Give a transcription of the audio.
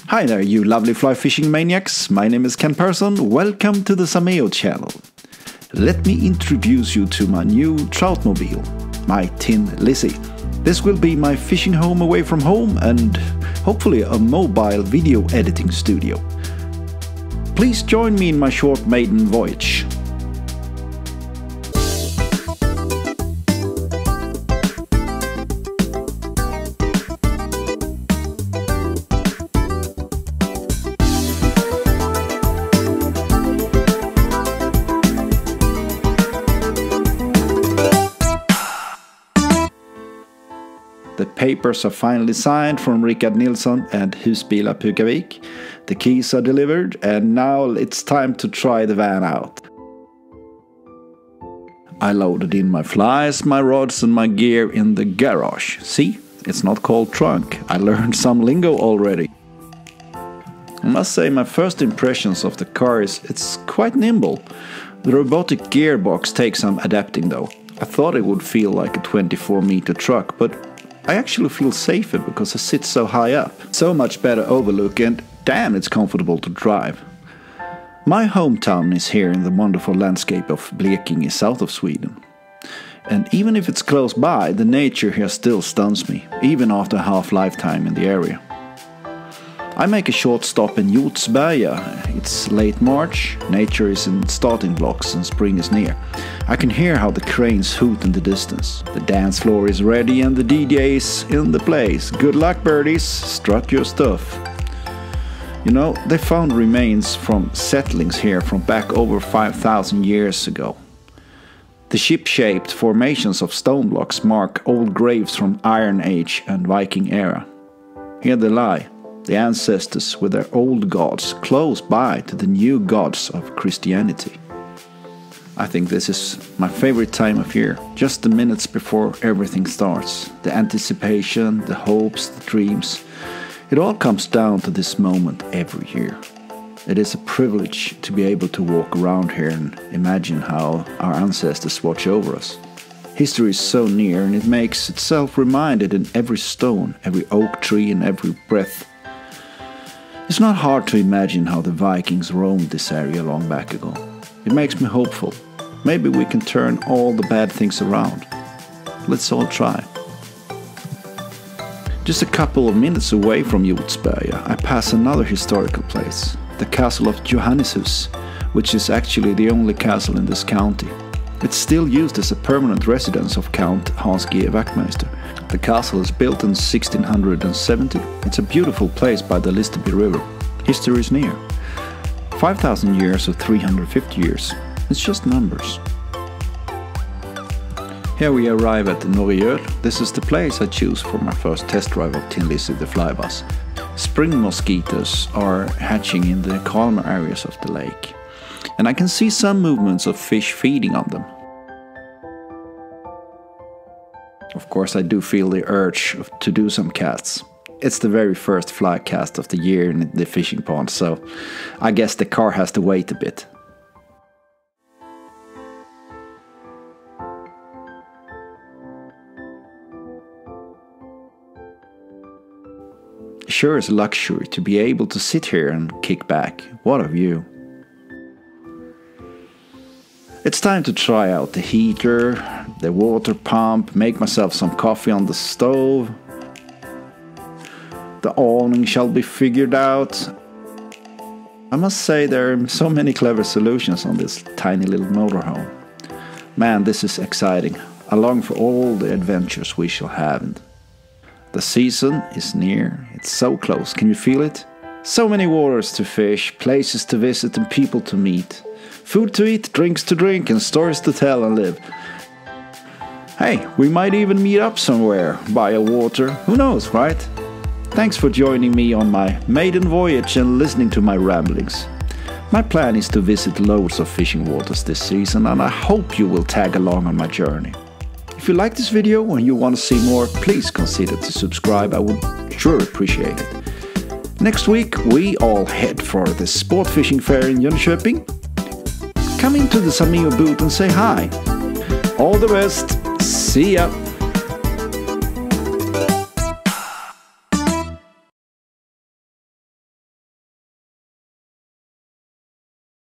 Hi there, you lovely fly fishing maniacs. My name is Ken Persson. Welcome to the Sameo channel. Let me introduce you to my new troutmobile, my Tin Lizzy. This will be my fishing home away from home and hopefully a mobile video editing studio. Please join me in my short maiden voyage. The papers are finally signed from Rickard Nilsson and Husbilar Pukavik. The keys are delivered and now it's time to try the van out. I loaded in my flies, my rods and my gear in the garage. See, it's not called trunk. I learned some lingo already. I must say my first impressions of the car is it's quite nimble. The robotic gearbox takes some adapting though. I thought it would feel like a 24-meter truck, but I actually feel safer because I sit so high up. So much better overlook and damn, it's comfortable to drive. My hometown is here in the wonderful landscape of Blekinge, south of Sweden. And even if it's close by, the nature here still stuns me, even after half lifetime in the area. I make a short stop in Utes. It's late March, nature is in starting blocks and spring is near. I can hear how the cranes hoot in the distance. The dance floor is ready and the DJ is in the place. Good luck birdies, strut your stuff. You know, they found remains from settlings here from back over 5,000 years ago. The ship-shaped formations of stone blocks mark old graves from Iron Age and Viking era. Here they lie, the ancestors with their old gods close by to the new gods of Christianity. I think this is my favorite time of year, just the minutes before everything starts. The anticipation, the hopes, the dreams. It all comes down to this moment every year. It is a privilege to be able to walk around here and imagine how our ancestors watch over us. History is so near and it makes itself reminded in every stone, every oak tree and every breath. It's not hard to imagine how the Vikings roamed this area long back ago. It makes me hopeful. Maybe we can turn all the bad things around. Let's all try. Just a couple of minutes away from Utsberga, I pass another historical place, the castle of Geonosis, which is actually the only castle in this county. It's still used as a permanent residence of Count Hans G. Wachtmeister. The castle is built in 1670. It's a beautiful place by the Lizzy River. History is near. 5,000 years or 350 years. It's just numbers. Here we arrive at Norrjöl. This is the place I choose for my first test drive of Tin Lizzy the Fly bus. Spring mosquitoes are hatching in the calmer areas of the lake. And I can see some movements of fish feeding on them. Of course, I do feel the urge to do some casts. It's the very first fly cast of the year in the fishing pond, so I guess the car has to wait a bit. Sure is a luxury to be able to sit here and kick back. What a view. It's time to try out the heater, the water pump, make myself some coffee on the stove. The awning shall be figured out. I must say there are so many clever solutions on this tiny little motorhome. Man, this is exciting. I long for all the adventures we shall have. The season is near. It's so close. Can you feel it? So many waters to fish, places to visit and people to meet. Food to eat, drinks to drink and stories to tell and live. Hey, we might even meet up somewhere by a water. Who knows, right? Thanks for joining me on my maiden voyage and listening to my ramblings. My plan is to visit loads of fishing waters this season and I hope you will tag along on my journey. If you like this video and you want to see more, please consider to subscribe. I would sure appreciate it. Next week we all head for the sport fishing fair in Jönköping. Come into the Sameo booth and say hi. All the best. See ya.